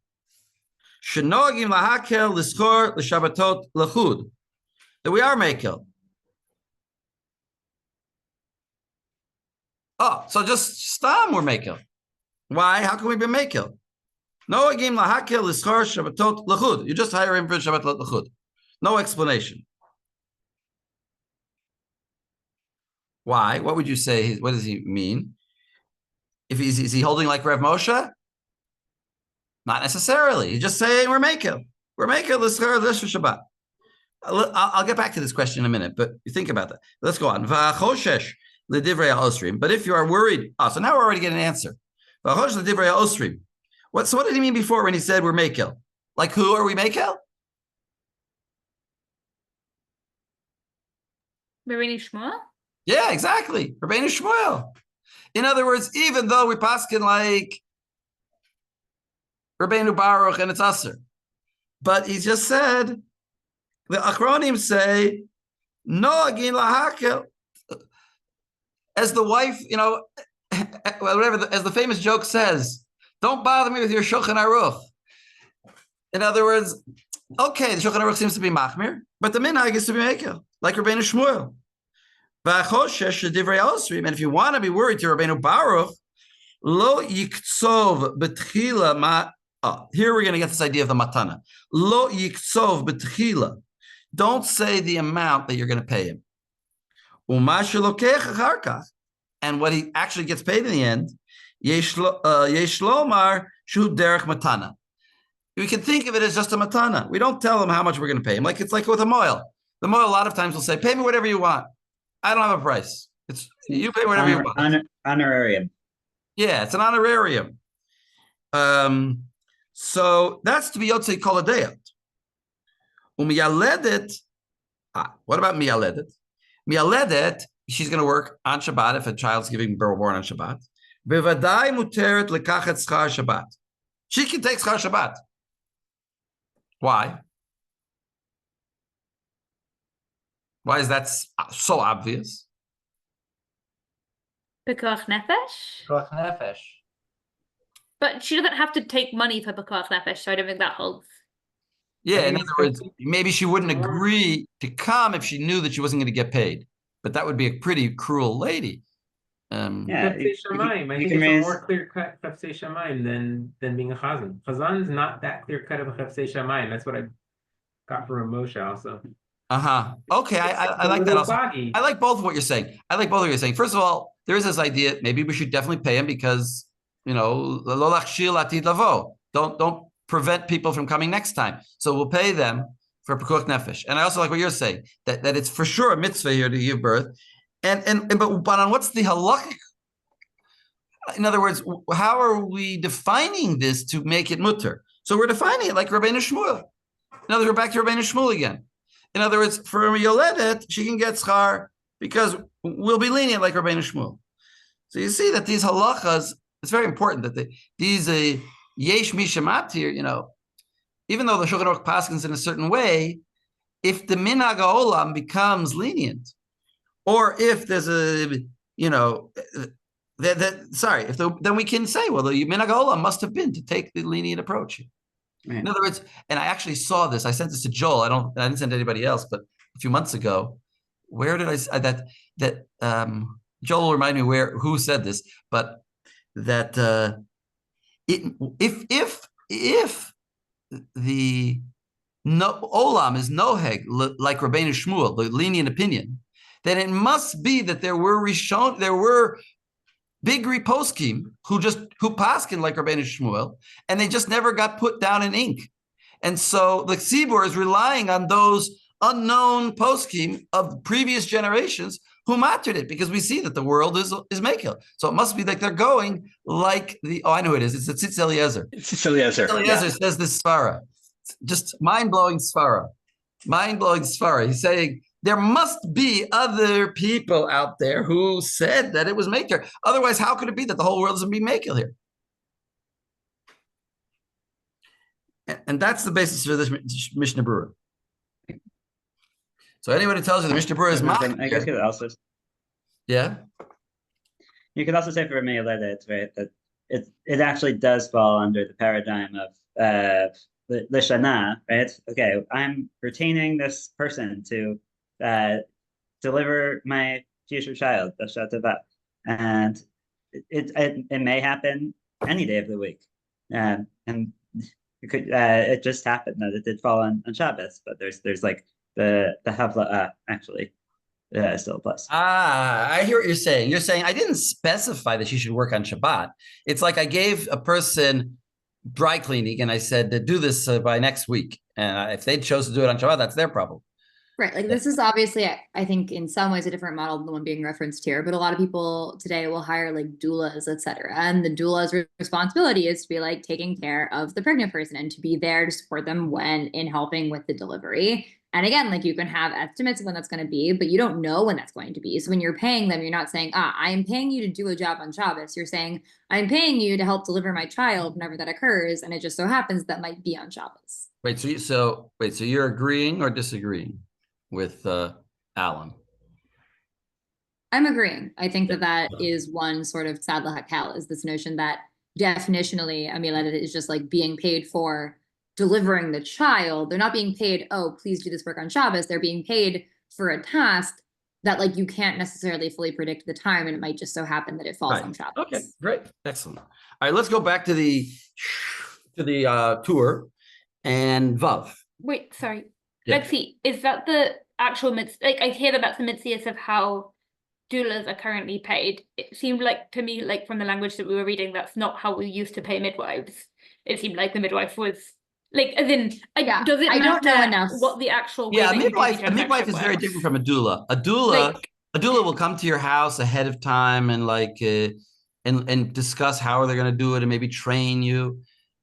shenogim lahakel lischor l'shabbatot lechud. That we are makel. Oh, so just stam we're makel. Why? How can we be makel? Noagim lahakel lischor shabbatot lechud. You just hire him for shabbatot lechud. No explanation. Why? What would you say? What does he mean? If is he holding like Rav Moshe? Not necessarily. He's just saying we're makel. We're makel lischor Shabbat. I'll get back to this question in a minute, but you think about that. Let's go on. V'achoshesh l'divrei ha'osrim. But if you are worried, so now we're already getting an answer. V'achoshesh l'divrei ha'osrim. So what did he mean before when he said we're makel? Like who are we makel? Rabbeinu Shmuel? Yeah, exactly. Rabbeinu Shmuel. In other words, even though we paskin like Rabbeinu Baruch and it's Aser, but he just said, the Achronim say, no agin lahakel. As the wife, as the famous joke says, don't bother me with your Shulchan Aruch. In other words, okay, the Shulchan Aruch seems to be machmir, but the minhag is to be mekel, like Rabbeinu Shmuel. And if you want to be worried to Rabbeinu Baruch, lo yiktsov betchila ma. Here we're going to get this idea of the matana. Lo yiktsov betchila. Don't say the amount that you're going to pay him. And what he actually gets paid in the end, yeshlomar shu derech matana. We can think of it as just a matana. We don't tell him how much we're going to pay him. It's like with a moil. The moil a lot of times will say, pay me whatever you want. I don't have a price. It's you pay whatever you want. Honorarium. Yeah, it's an honorarium. So that's to be yotzei kol hadayot. Umiyaledet. What about miyaledet? Miyaledet, she's going to work on Shabbat if a child's born on Shabbat. Bevadai muteret lekachet schar Shabbat. She can take schar Shabbat. Why? Why is that so obvious? Pekuach nefesh? But she doesn't have to take money for pekuach nefesh, so I don't think that holds. Yeah, in other words, maybe she wouldn't agree to come if she knew that she wasn't going to get paid. But that would be a pretty cruel lady. I think it's a more clear-cut chaftzei shamayim than being a chazan. Chazan is not that clear-cut of a chaftzei shamayim. That's what I got from Moshe also. Okay, I like that also. I like both of what you're saying. First of all, there is this idea, maybe we should definitely pay him because, lo lachshir latid lavo. Don't prevent people from coming next time. So we'll pay them for pekuach nefesh. And I also like what you're saying, that it's for sure a mitzvah here to give birth. But on what's the halachic? In other words, how are we defining this to make it mutter? So we're defining it like Rabbeinu Shmuel. In other words, we're back to Rabbeinu Shmuel again. In other words, for a yoledet, she can get schar because we'll be lenient like Rabbeinu Shmuel. So you see that these halachas, it's very important that these yesh mishamatir, even though the Shulchan Aruch paskins in a certain way, if the minhag ha'olam becomes lenient, or if there's then we can say, well, the minhag ha'olam must have been to take the lenient approach. Right. In other words, and I actually saw this. I sent this to Joel. I didn't send it to anybody else, but a few months ago, where did I that Joel will remind me who said this, but that if the olam is noheg like Rabbeinu Shmuel, the lenient opinion, then it must be that there were big poskim who paskin like Rabbeinu Shmuel, and they just never got put down in ink. And so the Tzibur is relying on those unknown poskim of previous generations who mattered it, because we see that the world is Mekel. So it must be like they're going like I know it is. It's the Tzitz Eliezer. Tzitz Eliezer. Tzitz Eliezer says this svara. Just mind-blowing svara. Mind-blowing svara. He's saying there must be other people out there who said that it was Mekel. Otherwise, how could it be that the whole world is going to be Mekel here? And that's the basis for this Mishnah Berurah. So anyone who tells you the Mishnah Berurah is I guess you could also, yeah, you could also say for me that it actually does fall under the paradigm of Lishana, right? Okay, I'm retaining this person to deliver my future child, the Shabbat, and it may happen any day of the week, and it just happened that it did fall on Shabbos, but there's like the havla actually still a plus. I hear what you're saying. You're saying I didn't specify that she should work on Shabbat. It's like I gave a person dry cleaning and I said to do this by next week, and if they chose to do it on Shabbat, that's their problem. Right. Like this is obviously, I think in some ways a different model than the one being referenced here, but a lot of people today will hire like doulas, etc. And the doula's responsibility is to be like taking care of the pregnant person and to be there to support them in helping with the delivery. And again, like you can have estimates of when that's going to be, but you don't know when that's going to be. So when you're paying them, you're not saying, I am paying you to do a job on Shabbos. You're saying, I'm paying you to help deliver my child whenever that occurs. And it just so happens that might be on Shabbos. So you're agreeing or disagreeing with Alan? I'm agreeing. I think that is one sort of tzad lahakal, is this notion that definitionally, Amilad is just like being paid for delivering the child. They're not being paid, oh, please do this work on Shabbos. They're being paid for a task that like you can't necessarily fully predict the time, and it might just so happen that it falls on Shabbos. Okay, great, excellent. All right, let's go back to the tour and Vav. Wait, sorry. Yeah. Let's see. Is that the actual like I hear that that's the mitzias of how doulas are currently paid. It seemed like to me, like from the language that we were reading, that's not how we used to pay midwives. It seemed like the midwife was like, as in, does it I don't know enough what the actual a midwife is very different from a doula. A doula will come to your house ahead of time and like and discuss how they're going to do it and maybe train you.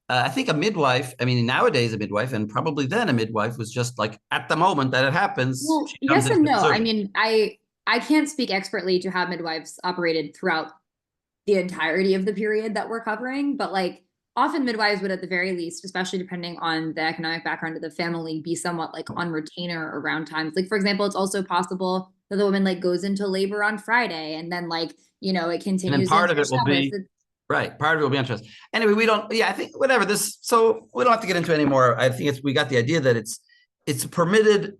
I think a midwife, nowadays a midwife, and probably then a midwife, was just like at the moment that it happens. Well, yes and no. I can't speak expertly to how midwives operated throughout the entirety of the period that we're covering, but like often midwives would at the very least, especially depending on the economic background of the family, be somewhat like on retainer around times. Like, for example, it's also possible that the woman like goes into labor on Friday and then like, it continues. And then part of it will be right. Part of it will be interesting. Anyway, I think whatever this, so we don't have to get into any more. I think we got the idea that it's permitted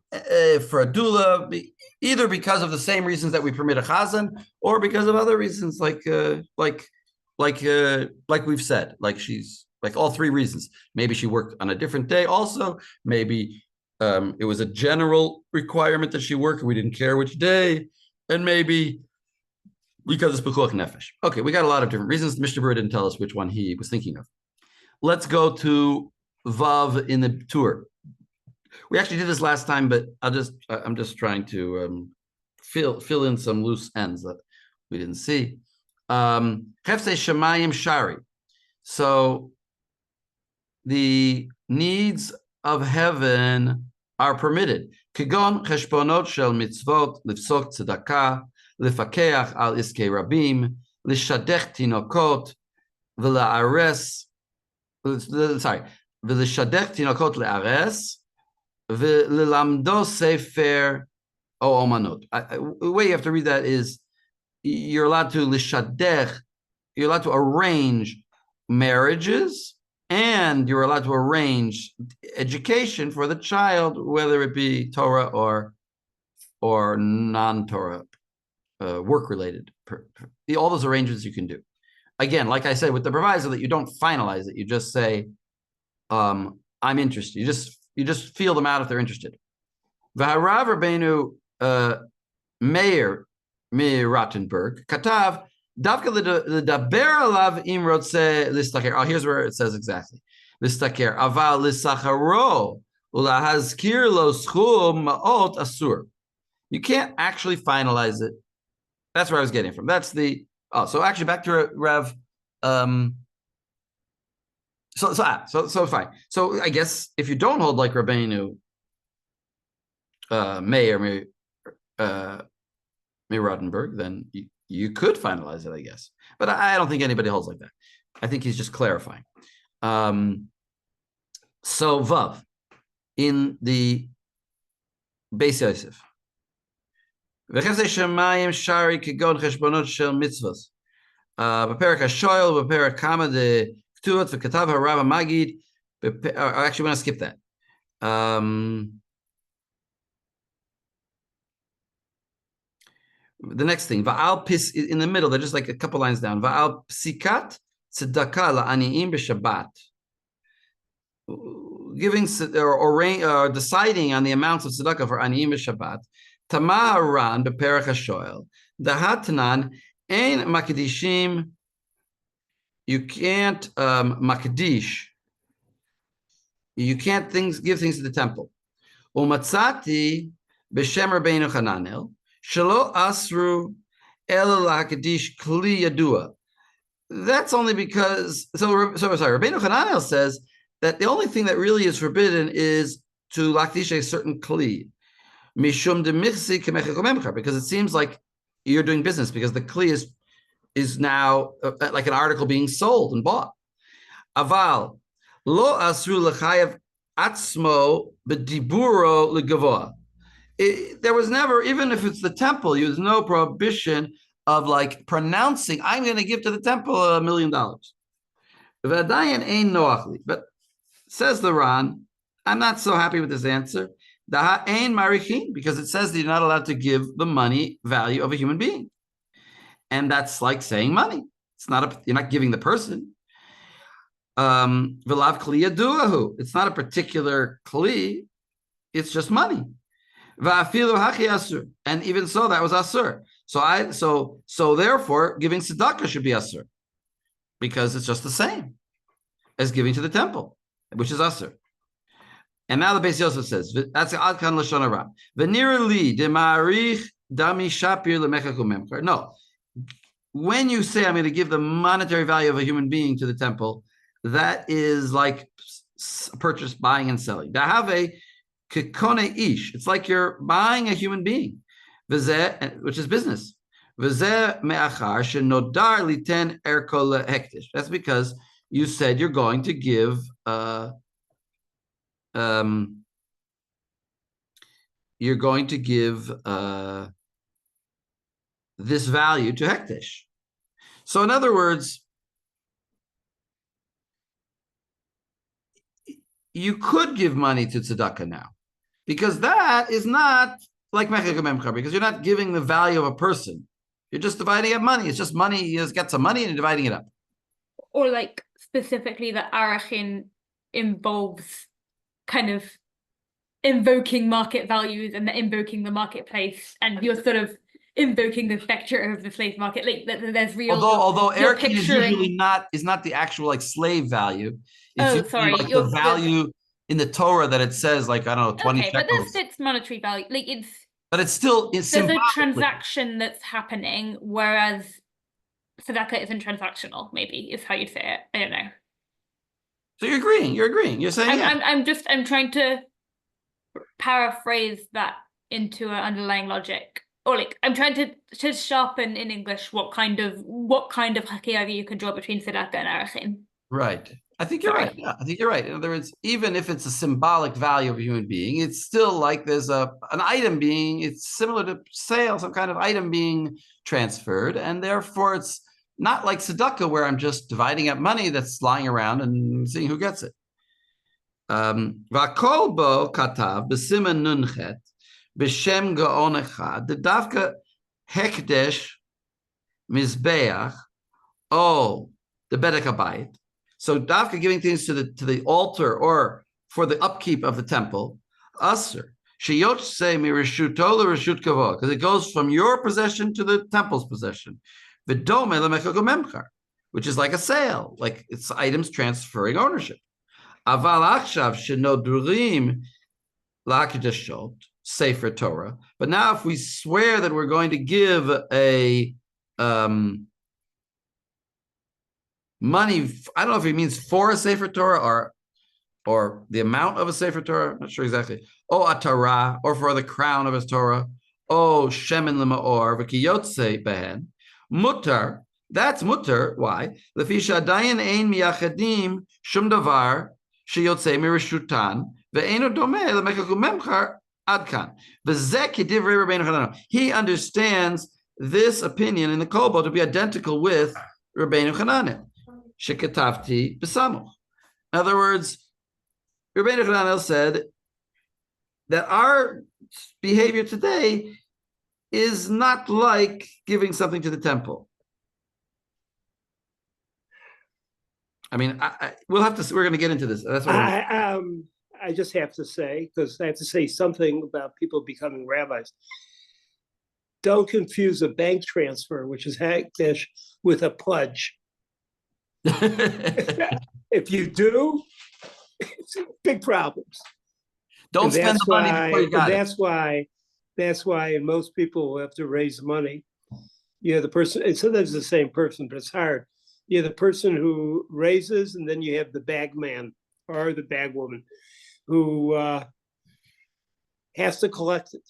for a doula, either because of the same reasons that we permit a chazan, or because of other reasons, like we've said, like she's like all three reasons. Maybe she worked on a different day. Also, maybe it was a general requirement that she work, and we didn't care which day, and maybe because it's pekuach nefesh. Okay, we got a lot of different reasons. Mishnah Berurah didn't tell us which one he was thinking of. Let's go to Vav in the tour. We actually did this last time, but I'm just trying to fill in some loose ends that we didn't see. Hefse Shemayim Shari. So the needs of heaven are permitted. Kigon cheshbonot shel mitzvot, lifsok tzedakah, lifakeach al iskei rabim, lishadech tinokot, v'la'ares, sorry, v'lishadech tinokot le'ares, v'lilamdo sefer o omanot. The way you have to read that is you're allowed to lishadech, you're allowed to arrange marriages, and you're allowed to arrange education for the child, whether it be Torah or non-Torah, work-related. All those arrangements you can do. Again, like I said, with the proviso that you don't finalize it, you just say, "I'm interested." You just feel them out if they're interested. V'harav Rabbeinu Meir Rottenberg Katav. Davka l'daber alav im rotze listaker. Oh, here's where it says exactly. Listaker aval lisacharo ulahazkir lo schum ma'ot asur. You can't actually finalize it. That's where I was getting from. That's the so actually back to Rev. So fine. So I guess if you don't hold like Rabbeinu Meir Rottenberg, then you could finalize it, I guess. But I don't think anybody holds like that. I think he's just clarifying. So Vav, in the Beis Yosef. V'chesed shemayim shari kigon cheshbonot shel mitzvos. B'perek hashoyel, b'perek kama de ktuvot, v'katav harav magid. Actually, we're going to skip that. The next thing, va'al pis in the middle, they're just like a couple lines down. Va'al psikat tzedakah la'aniim b'Shabbat. Giving or deciding on the amounts of tzedakah for aniim b'Shabbat. Tamaharan beperach hashoel. Dahatanan ein makdishim. You can't makdish. You can't give things to the temple. Umatzati b'shem Rabbeinu Chananel. Shelo asru el lakadish kli yadua. That's only because sorry. Rabbeinu Chananel says that the only thing that really is forbidden is to lakdish a certain kli, mishum demichsi kemechek, because it seems like you're doing business because the kli is now like an article being sold and bought. Aval lo asru lechayev atzmo bediburo legavoa. There was never, even if it's the temple, there's no prohibition of like pronouncing, I'm going to give to the temple $1 million. But says the Ran, I'm not so happy with this answer. Because it says that you're not allowed to give the money value of a human being. And that's like saying money. You're not giving the person. It's not a particular kli, it's just money. And even so, that was asur. So therefore, giving tzedakah should be asur, because it's just the same as giving to the temple, which is asur. And now the Beis Yosef says, "That's ad kan lashon hara. V'nira li demarich dami shapir lemechaku memcher." No, when you say I'm going to give the monetary value of a human being to the temple, that is like purchase, buying, and selling. Dahave kikone ish. It's like you're buying a human being, which is business. That's because you said you're going to give this value to hektish. So in other words, you could give money to tzedakah now, because that is not like mechek memcha, because you're not giving the value of a person. You're just dividing up money. It's just money. You just get some money and you're dividing it up. Or like specifically the Aruch involves kind of invoking market values and invoking the marketplace, and you're sort of invoking the specter of the slave market. Like there's real. Although Aruch is usually not the actual like slave value. It's sorry, like the value in the Torah that it says like, I don't know, 20 Okay, but shekels. it's monetary value. Like But it's still there's a symbolically. transaction that's happening, whereas tzedakah isn't transactional, maybe is how you'd say it. I don't know. So you're agreeing. You're saying I'm trying to paraphrase that into an underlying logic. Or like I'm trying to sharpen in English what kind of hakiyah you can draw between tzedakah and arachim. Right. I think you're right. Yeah, I think you're right. In other words, even if it's a symbolic value of a human being, it's still like there's an item being, it's similar to sale, some kind of item being transferred, and therefore it's not like tzedakah where I'm just dividing up money that's lying around and seeing who gets it. V'akol bo katav b'siman nunchet b'shem gaon echad the davka hekdesh mizbeach the bedek habayit. So davka giving things to the altar or for the upkeep of the temple, aser sheyot say mirishut tola rishut kavod, because it goes from your possession to the temple's possession. V'dome lemechako memchar, which is like a sale, like it's items transferring ownership. Aval achshav shenodurim lakidashot sefer Torah. But now, if we swear that we're going to give a money, I don't know if he means for a sefer Torah or the amount of a sefer Torah. I'm not sure exactly. A Torah, or for the crown of his Torah. Shemen l'maor v'kiyotze behen mutar. That's mutar. Why? Lefisha dayan ein miyachadim shum davar sheyotze mirishutan ve'eno domeh lemekaku memchar adkan v'zek kedivrei Rabbeinu Chananel. He understands this opinion in the Kolbo to be identical with Rabbeinu Chananel. Shekatavti b'samuch. In other words, Rabbeinu Chananel said that our behavior today is not like giving something to the temple. I mean, we'll have to. We're going to get into this. That's what I just have to say, because I have to say something about people becoming rabbis. Don't confuse a bank transfer, which is hekdesh, with a pledge. If you do, it's big problems. Don't spend the money before you got it. That's why most people will have to raise money. The person, and sometimes the same person, but it's hard. The person who raises, and then you have the bag man or the bag woman who has to collect it.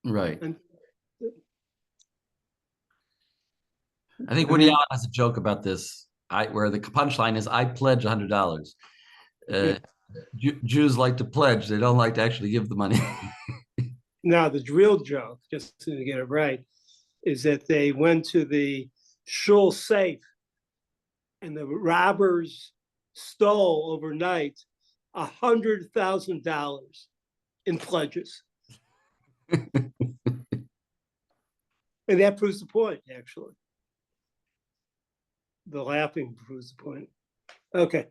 Right. And, I think Woody Allen has a joke about this, where the punchline is, "I pledge $100." Jews like to pledge; they don't like to actually give the money. Now, the real joke, just to get it right, is that they went to the shul safe, and the robbers stole overnight $100,000 in pledges, and that proves the point. Actually, the laughing proves the point. Okay.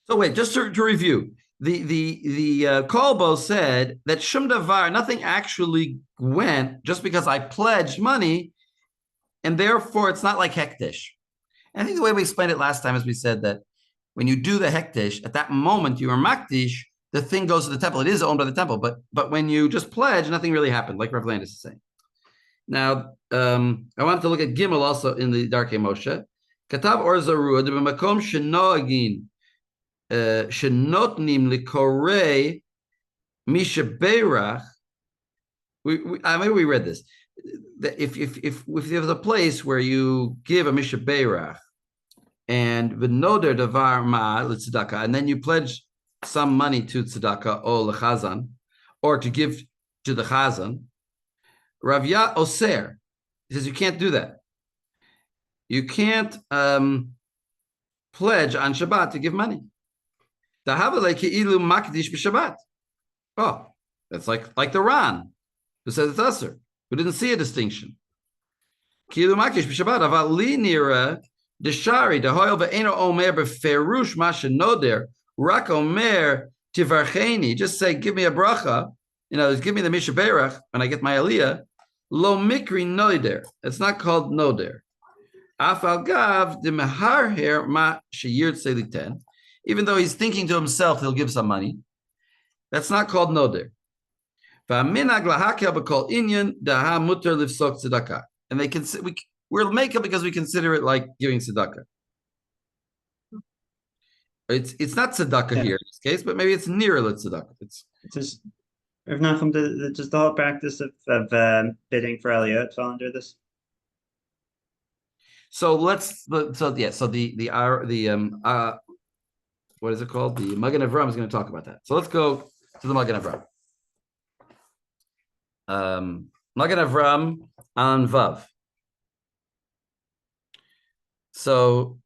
So wait, just to review, the Kolbo said that Shum Davar, nothing actually went just because I pledged money, and therefore it's not like Hekdesh. And I think the way we explained it last time is we said that when you do the Hekdesh, at that moment you are Makdish, the thing goes to the temple. It is owned by the temple, but when you just pledge, nothing really happened, like Rav Landis is saying. Now, I wanted to look at Gimel also in the Darkei Moshe. Katav or Zarud b'makom shenoagin shenotnim likorei mishaberach. Maybe we read this. That if there's a place where you give a mishaberach and v'noder davar ma l'tzedakah, and then you pledge some money to tzedakah or lechazan, or to give to the chazan, Ravya Oser, he says you can't do that. You can't pledge on Shabbat to give money. Oh, that's like the Ran, who says it's usher, who didn't see a distinction. Just say, give me a bracha, give me the mishaberach when I get my aliyah. Lo mikri noider. It's not called noder. Afal gav the mehar here ma sheyir tzeliten. Even though he's thinking to himself, he'll give some money. That's not called noder. V'aminag lahakel b'kol inyan daha muter lifsok tzedakah. And they can we'll make it because we consider it like giving tzedakah. It's not tzedakah here in this case, but maybe it's nearer to tzedakah. It's just if Nachum, does the whole practice of bidding for Elliot fall under this? so the what is it called? The Magen Avram is going to talk about that. So let's go to the Magen Avram. Magen Avram on Vav. So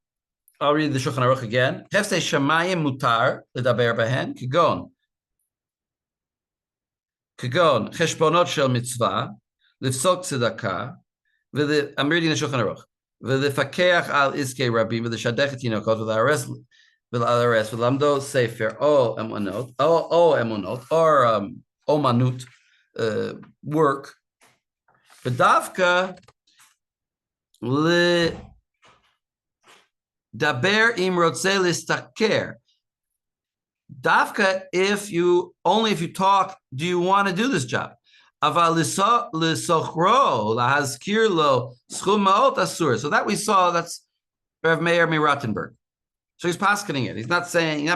I'll read the Shulchan Aruch again. Hefsei shamayim mutar ledaber behen kigon cheshbonot shel mitzvah lifsok tzedakah. I'm reading the Shulchan Aruch. V'lefakeach al iskei rabim v'leshadech tinokot v'lares v'lamdo sefer o emunot or omanut work. V'davka le daber im rotze listaker. Davka, if you talk, do you want to do this job? Aval lisochro lahazkir lo schum ma'ot asur. So that we saw, that's Rav Meir Mirattenberg. So he's paskening it. He's not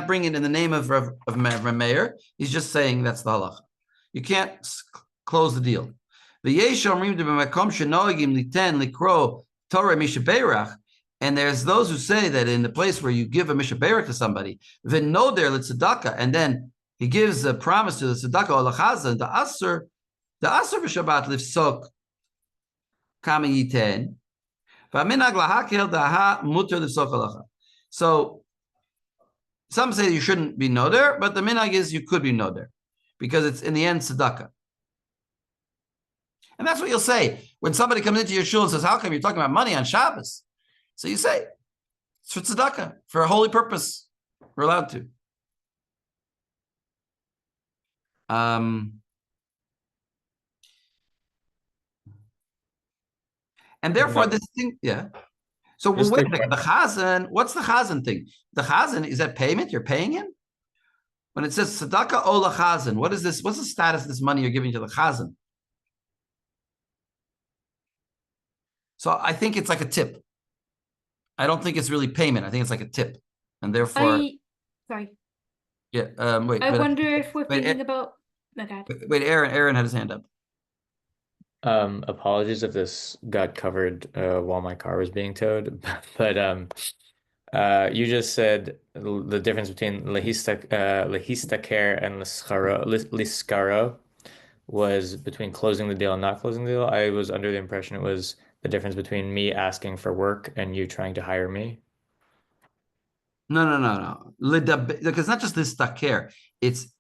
bringing it in the name of Rav Meir. He's just saying that's the halacha. You can't close the deal. And there's those who say that in the place where you give a mishaberach to somebody, and then he gives a promise to the tzedakah or lachazan, the asur b'Shabbat lifsok kama yiten, v'minag lahakel daha muter lifsok halacha. So some say you shouldn't be noder, but the minhag is you could be noder because it's in the end tzedakah. And that's what you'll say when somebody comes into your shul and says, "How come you're talking about money on Shabbos?" So you say, it's for tzedakah, for a holy purpose. We're allowed to. And therefore, this thing, yeah. So wait a second, the chazan, what's the chazan thing? The chazan, is that payment? You're paying him? When it says tzedakah ola chazan, what is this? What's the status of this money you're giving to the chazan? So I think it's like a tip. I don't think it's really payment. I think it's like a tip. And therefore... Sorry. Yeah, wait. I wonder if we're thinking about... Okay. Wait, Aaron had his hand up. Apologies if this got covered while my car was being towed, but you just said the difference between lehistaker and liskaro was between closing the deal and not closing the deal. I was under the impression it was the difference between me asking for work and you trying to hire me. No. Because it's not just listaker. It's,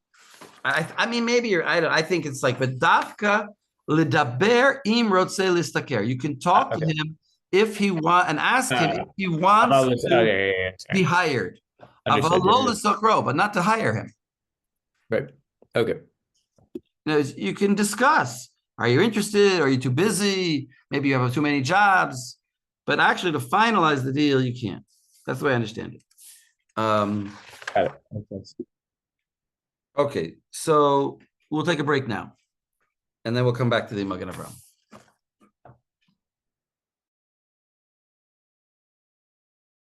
I mean, maybe I think it's like, but dafka ledaber im rotze listaker. You can talk to him if he want and ask him if he wants to be hired. But not to hire him. Right. Okay. You can discuss. Are you interested? Are you too busy? Maybe you have too many jobs. But actually, to finalize the deal, you can't. That's the way I understand it. Got it. Makes sense. Okay, so we'll take a break now. And then we'll come back to the Magen Avram.